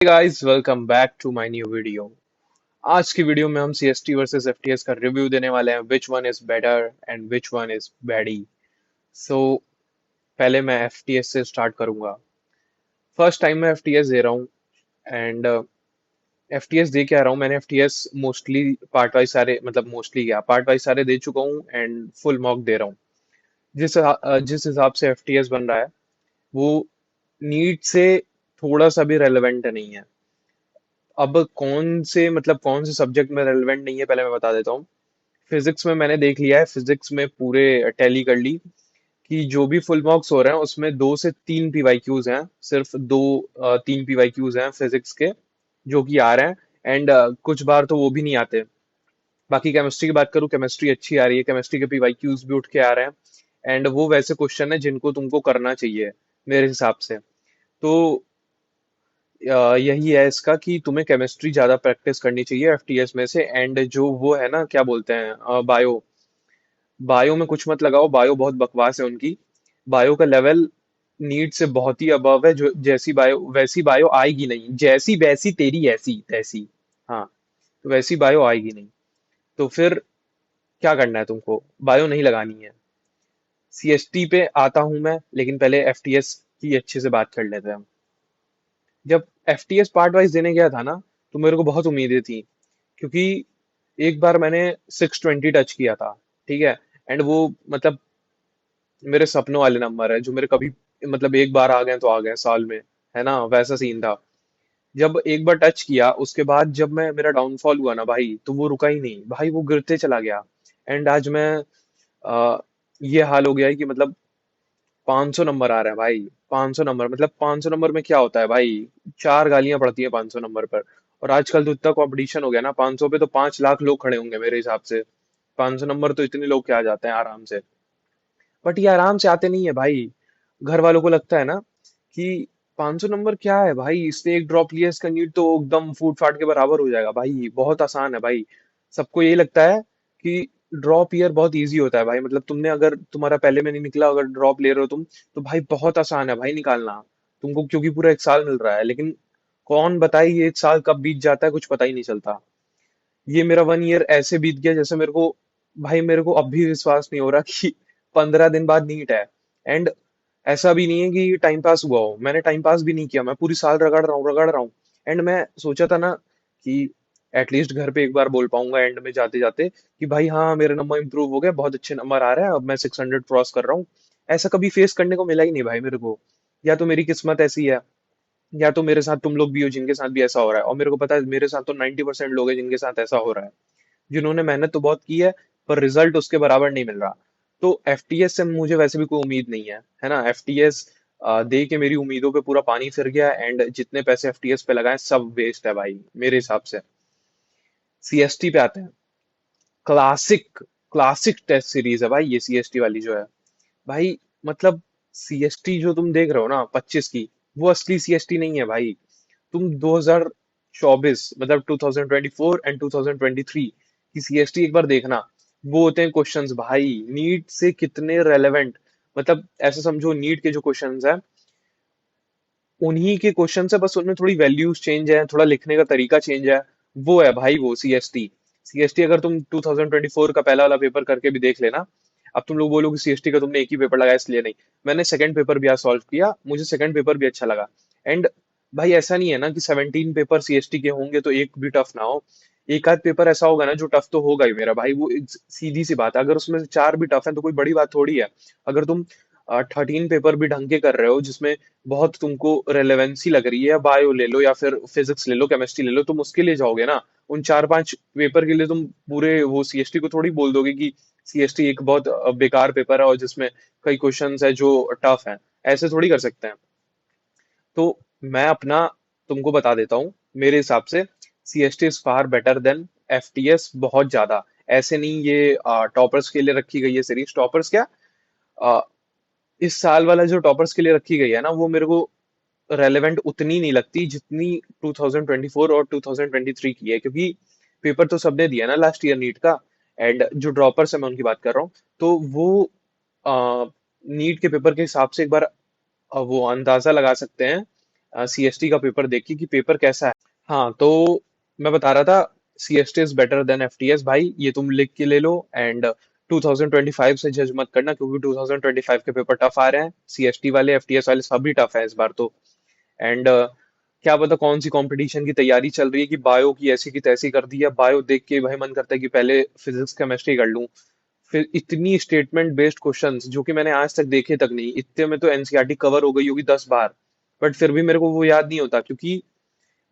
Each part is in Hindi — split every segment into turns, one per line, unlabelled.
Guys welcome back to my new video. आज की वीडियो में हम सीएसटी वर्सेस एफटीएस का रिव्यू देने वाले हैं, which one is better and which one is baddie. So पहले मैं एफटीएस से स्टार्ट करूंगा। फर्स्ट टाइम मैं एफटीएस दे रहा हूँ एंड एफटीएस दे के आ रहा हूँ। मैंने एफटीएस मोस्टली पार्ट वाइज सारे मतलब मोस्टली क्या पार्ट वाइज सारे दे चुका हूँ एंड फुल मॉक दे रहा हूँ। जिस हिसाब से एफटीएस बन रहा है वो नीट से थोड़ा सा भी रेलेवेंट नहीं है। अब कौन से सब्जेक्ट में रेलेवेंट नहीं है पहले मैं बता देता हूँ। फिजिक्स में मैंने देख लिया है, फिजिक्स में पूरे टैली कर ली कि जो भी फुल मार्क्स हो रहे हैं उसमें 2 से 3 पीवाईक्यूज हैं। सिर्फ 2 3 पीवाईक्यूज हैं फिजिक्स के जो कि आ रहे हैं एंड कुछ बार तो वो भी नहीं आते। बाकी केमिस्ट्री की बात करूँ, केमिस्ट्री अच्छी आ रही है, केमिस्ट्री के पीवाईक्यूज भी उठ के आ रहे हैं एंड वो वैसे क्वेश्चन है जिनको तुमको करना चाहिए मेरे हिसाब से। तो यही है इसका कि तुम्हें केमिस्ट्री ज्यादा प्रैक्टिस करनी चाहिए एफटीएस में से। एंड जो वो है ना, क्या बोलते हैं, बायो। बायो में कुछ मत लगाओ, बायो बहुत बकवास है उनकी। बायो का लेवल नीट से बहुत ही अबव है। जो जैसी बायो वैसी बायो आएगी नहीं, जैसी वैसी तेरी ऐसी तैसी। हाँ, तो वैसी बायो आएगी नहीं। तो फिर क्या करना है तुमको, बायो नहीं लगानी है। सीएसटी पे आता हूं मैं, लेकिन पहले एफटीएस की अच्छे से बात कर लेते हैं। जब एफटीएस पार्ट वाइज देने गया था ना, तो मेरे को बहुत उम्मीदें थी, क्योंकि एक बार मैंने 620 टच किया था। ठीक है। एंड वो मतलब मेरे सपनों वाले नंबर है जो मेरे कभी मतलब एक बार आ गए तो आ गए साल में, है ना, वैसा सीन था। जब एक बार टच किया उसके बाद जब मैं मेरा डाउनफॉल हुआ ना भाई, तो वो रुका ही नहीं भाई, वो गिरते चला गया। एंड आज मैं ये हाल हो गया है कि मतलब 500 नंबर आ रहा है भाई। 500 नंबर मतलब 500 नंबर में क्या होता है भाई, 4 गालियां पड़ती है 500 नंबर पर। और आजकल तो इतना कंपटीशन हो गया ना, 500 पे तो 5 लाख लोग खड़े होंगे मेरे हिसाब से। 500 नंबर तो इतने लोग क्या आ जाते हैं आराम से। बट ये आराम से आते नहीं है भाई। घर वालों को लगता है ना कि 500 नंबर क्या है भाई, इसने एक ड्रॉप लिया, इसका नीट तो एकदम फूट फाट के बराबर हो जाएगा। भाई बहुत आसान है भाई। सबको यही लगता है कि ड्रॉप ईयर बहुत इजी होता है भाई। मतलब तुमने अगर तुम्हारा पहले में नहीं निकला, अगर ड्रॉप ले रहे हो तुम, तो भाई बहुत आसान है भाई निकालना तुमको, क्योंकि पूरा एक साल मिल रहा है। लेकिन कौन बताए ये एक साल कब बीत जाता है, कुछ पता ही नहीं चलता। ये मेरा 1 ईयर ऐसे बीत गया जैसे मेरे को, भाई मेरे को अब भी विश्वास नहीं हो रहा कि 15 दिन बाद नीट है। एंड ऐसा भी नहीं है कि टाइम पास हुआ हो, मैंने टाइम पास भी नहीं किया, मैं पूरी साल रगड़ रहा हूँ। एंड मैं सोचा था ना कि एटलीस्ट घर पे एक बार बोल पाऊंगा एंड में जाते जाते कि भाई हाँ मेरे नंबर इंप्रूव हो गए, बहुत अच्छे नंबर आ रहे हैं, अब मैं 600 क्रॉस कर रहा हूँ। ऐसा कभी फेस करने को मिला ही नहीं भाई मेरे को। या तो मेरी किस्मत ऐसी है, या तो मेरे साथ तुम लोग भी हो जिनके साथ भी ऐसा हो रहा है। और मेरे को पता है मेरे साथ तो 90% लोग हैं जिनके साथ ऐसा हो रहा है, जिन्होंने मेहनत तो बहुत की है पर रिजल्ट उसके बराबर नहीं मिल रहा। तो एफटीएस से मुझे वैसे भी कोई उम्मीद नहीं है ना। एफटीएस दे के मेरी उम्मीदों पे पूरा पानी फिर गया एंड जितने पैसे एफटीएस पे लगाए सब वेस्ट है भाई मेरे हिसाब से। सीएसटी पे आते हैं। क्लासिक क्लासिक टेस्ट सीरीज है भाई ये सीएसटी वाली जो है भाई। मतलब सीएसटी जो तुम देख रहे हो ना 25 की, वो असली सीएसटी नहीं है भाई। तुम 2024 मतलब 2024 एंड 2023 की सीएसटी एक बार देखना। वो होते हैं क्वेश्चंस भाई नीट से कितने रेलेवेंट। मतलब ऐसे समझो नीट के जो क्वेश्चंस है उन्हीं के क्वेश्चन है, बस उनमें थोड़ी वैल्यूज चेंज है, थोड़ा लिखने का तरीका चेंज है। वो है भाई वो सीएसटी। सीएसटी अगर तुम 2024 का पहला वाला पेपर करके भी देख लेना। अब तुम लोग बोलोगे सीएसटी का तुमने एक ही पेपर लगाया इसलिए नहीं। मैंने सेकंड पेपर भी आज सॉल्व किया, मुझे सेकंड पेपर भी अच्छा लगा। एंड भाई ऐसा नहीं है ना कि 17 पेपर सीएसटी के होंगे तो एक भी टफ ना हो। एक आध पेपर ऐसा होगा ना जो टफ तो होगा ही मेरा भाई, वो एक सीधी सी बात है। अगर उसमें से 4 भी टफ है तो कोई बड़ी बात थोड़ी है। अगर तुम 13 पेपर भी ढंग के कर रहे हो जिसमें बहुत तुमको रेलेवेंसी लग रही है, बायो ले लो या फिर फिजिक्स ले लो, केमिस्ट्री ले लो, तुम उसके लिए जाओगे ना। उन 4 5 पेपर के लिए तुम पूरे वो सीएसटी को थोड़ी बोल दोगे कि सीएसटी एक बहुत बेकार पेपर है और जिसमें कई क्वेश्चंस है जो टफ है। ऐसे थोड़ी कर सकते हैं। तो मैं अपना तुमको बता देता हूँ। मेरे हिसाब से CST is far better than FTS, बहुत ज्यादा। ऐसे नहीं ये टॉपर्स के लिए रखी गई है सीरीज। टॉपर्स क्या, अ, इस साल वाला जो टॉपर्स के लिए रखी गई है ना, वो मेरे को रेलेवेंट उतनी नहीं लगती जितनी 2024 और 2023 की है, क्योंकि पेपर तो सबने दिया ना लास्ट ईयर नीट का। एंड जो ड्रॉपर्स है मैं उनकी बात कर रहा हूँ, तो वो नीट के पेपर के हिसाब से एक बार वो अंदाजा लगा सकते हैं सीएसटी का पेपर देख के कि पेपर कैसा है। हाँ, तो मैं बता रहा था, CST is better than FTS भाई, ये तुम लिख के ले लो। एंड 2025 से जज मत करना, क्योंकि 2025 के पेपर टफ आ रहे हैं, सीएसटी वाले एफटीएस वाले सभी टफ है इस बार तो। एंड क्या पता कौन सी कंपटीशन की तैयारी चल रही है कि बायो की ऐसी की तैसी कर दी है, बायो देख के भाई मन करता है कि पहले फिजिक्स केमिस्ट्री कर लूं। फिर इतनी स्टेटमेंट बेस्ड क्वेश्चंस जो कि मैंने आज तक देखे तक नहीं, इतने में तो एनसीईआरटी कवर हो गई होगी 10 बार, बट फिर भी मेरे को वो याद नहीं होता, क्योंकि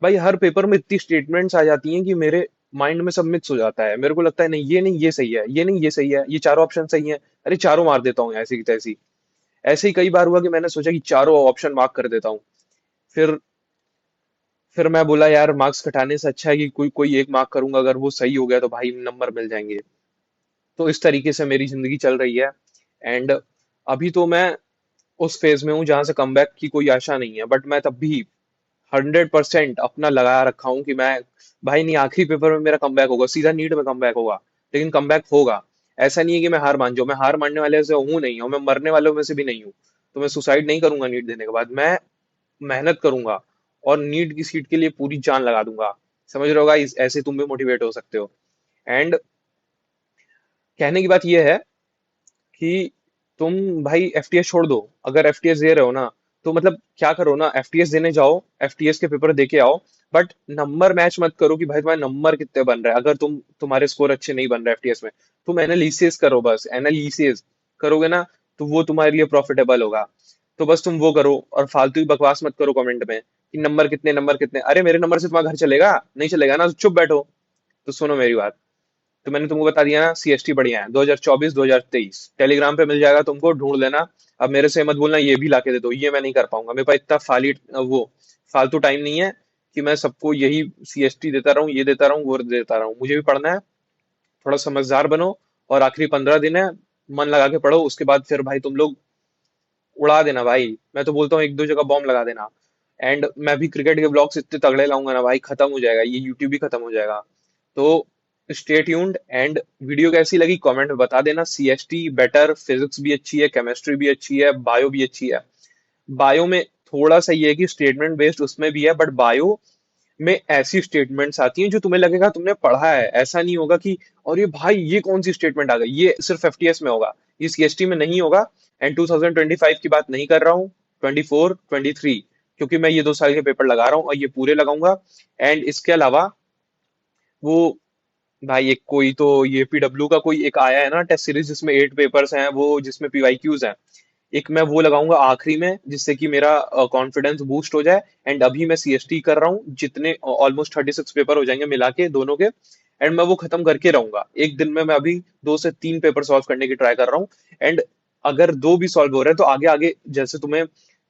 भाई हर पेपर में इतनी स्टेटमेंट्स आ जाती हैं कि मेरे माइंड में सब मिक्स हो जाता है। मेरे को लगता है नहीं ये सही है, ये नहीं ये सही है, ये चारों ऑप्शन सही है, अरे चारों मार देता हूँ ऐसी की तैसी। ऐसे ही कई बार हुआ कि मैंने सोचा कि चारों ऑप्शन मार्क कर देता हूँ। फिर फिर मैं बोला यार मार्क्स घटाने से अच्छा है कि कोई कोई एक मार्क करूंगा, अगर वो सही हो गया तो भाई नंबर मिल जाएंगे। तो इस तरीके से मेरी जिंदगी चल रही है। एंड अभी तो मैं उस फेज में हूँ जहां से कमबैक की कोई आशा नहीं है, बट मैं तब भी 100% अपना लगा रखा हूँ कि मैं, भाई नहीं, आखिरी पेपर में मेरा कमबैक होगा, सीधा नीट में कमबैक होगा, लेकिन कमबैक होगा। ऐसा नहीं है कि मैं हार मान जाऊं, मैं हार मानने वाले से हूं नहीं, और मैं मरने वालों में से भी नहीं हूँ। तो मैं सुसाइड नहीं करूंगा नीट देने के बाद, मैं मेहनत करूंगा और नीट की सीट के लिए पूरी जान लगा दूंगा। समझ रहे हो गाइस, ऐसे तुम भी मोटिवेट हो सकते हो। एंड कहने की बात यह है कि तुम भाई एफटीएस छोड़ दो। अगर एफटीएस दे रहे हो ना, तो मतलब क्या करो ना, एफटीएस देने जाओ, एफटीएस के पेपर दे के आओ, बट नंबर मैच मत करो कि भाई तुम्हारे नंबर कितने बन रहे हैं। अगर तुम्हारे स्कोर अच्छे नहीं बन रहे एफटीएस में, तुम एनालिसिस करो, बस एनालिसिस करोगे ना, तो वो तुम्हारे लिए प्रॉफिटेबल होगा। तो बस तुम वो करो, और फालतू की बकवास मत करो कमेंट में कि नंबर कितने, अरे मेरे नंबर से तुम्हारा घर चलेगा? नहीं चलेगा ना, तो चुप बैठो। तो सुनो मेरी बात, तो मैंने तुमको बता दिया ना, सीएसटी बढ़िया है, 2024 2023 टेलीग्राम पे मिल जाएगा तुमको, ढूंढ लेना। अब मेरे से मत बोलना ये भी लाके दे दो, ये मैं नहीं कर पाऊंगा, मेरे पास इतना वो फालतू टाइम नहीं है कि मैं सबको यही सीएसटी देता रहूं, ये देता रहूं, वो देता रहूं। मुझे भी पढ़ना है। थोड़ा समझदार बनो, और आखिरी 15 दिन है, मन लगा के पढ़ो, उसके बाद फिर भाई तुम लोग उड़ा देना भाई। मैं तो बोलता हूँ एक दो जगह बॉम्ब लगा देना। एंड मैं भी क्रिकेट के ब्लॉग्स इतने तगड़े लाऊंगा ना भाई, खत्म हो जाएगा, ये यूट्यूब भी खत्म हो जाएगा। तो स्टे ट्यून्ड। एंड वीडियो कैसी लगी कमेंट में बता देना। सीएसटी बेटर, फिजिक्स भी अच्छी है, केमिस्ट्री भी अच्छी है, बायो भी अच्छी है। बायो में थोड़ा सा ये है कि स्टेटमेंट बेस्ड उसमें भी है, बट बायो में ऐसी स्टेटमेंट्स आती हैं जो तुम्हें लगेगा तुमने पढ़ा है। ऐसा नहीं होगा कि और ये भाई ये कौन सी स्टेटमेंट आ गई, ये सिर्फ एफटीएस में होगा, ये सीएसटी में नहीं होगा। एंड 2025 की बात नहीं कर रहा हूँ, 24 23, क्योंकि मैं ये 2 साल के पेपर लगा रहा हूँ और ये पूरे लगाऊंगा। एंड इसके अलावा वो भाई एक कोई तो ये पीडब्ल्यू का कोई एक आया है ना टेस्ट सीरीज, जिसमें 8 पेपर्स हैं, वो जिसमें पीवाईक्यूज हैं, एक मैं वो लगाऊंगा आखिरी में, जिससे कि मेरा कॉन्फिडेंस बूस्ट हो जाए। एंड अभी मैं सीएसटी कर रहा हूँ, जितने ऑलमोस्ट 36 पेपर हो जाएंगे मिला के दोनों के। एंड मैं वो खत्म करके रहूंगा एक दिन में। मैं अभी 2 से 3 पेपर सॉल्व करने की ट्राई कर रहा हूँ। एंड अगर दो भी सॉल्व हो रहे हैं तो आगे आगे जैसे तुम्हें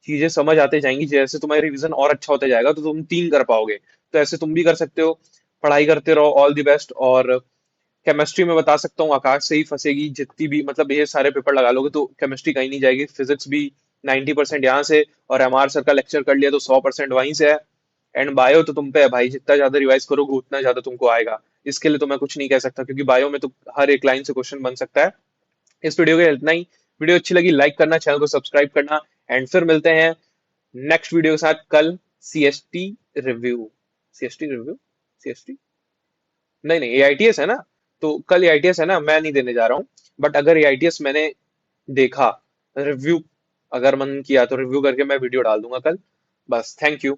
चीजें समझ आते जाएंगी, जैसे तुम्हारी रिवीजन और अच्छा होता जाएगा, तो तुम 3 कर पाओगे। तो ऐसे तुम भी कर सकते हो। पढ़ाई करते रहो, ऑल द बेस्ट। और केमिस्ट्री में बता सकता हूँ आकाश से ही फंसेगी, जितनी भी मतलब ये सारे पेपर लगा लोगे तो केमिस्ट्री कहीं नहीं जाएगी। फिजिक्स भी 90% यहाँ से, और एमआर सर का लेक्चर कर लिया तो 100% वहीं से है। एंड बायो तो तुम पे है भाई, जितना ज्यादा रिवाइज करोगे उतना ज्यादा तुमको आएगा। इसके लिए तो मैं कुछ नहीं कह सकता, क्योंकि बायो में तो हर एक लाइन से क्वेश्चन बन सकता है। इस वीडियो के इतना ही। वीडियो अच्छी लगी लाइक करना, चैनल को सब्सक्राइब करना। एंड फिर मिलते हैं नेक्स्ट वीडियो के साथ कल। CST review, CST review, CST, नहीं नहीं एआईटीएस है ना, तो कल एआईटीएस है ना, मैं नहीं देने जा रहा हूँ। बट अगर एआईटीएस मैंने देखा, रिव्यू अगर मन किया तो रिव्यू करके मैं वीडियो डाल दूंगा कल। बस थैंक यू।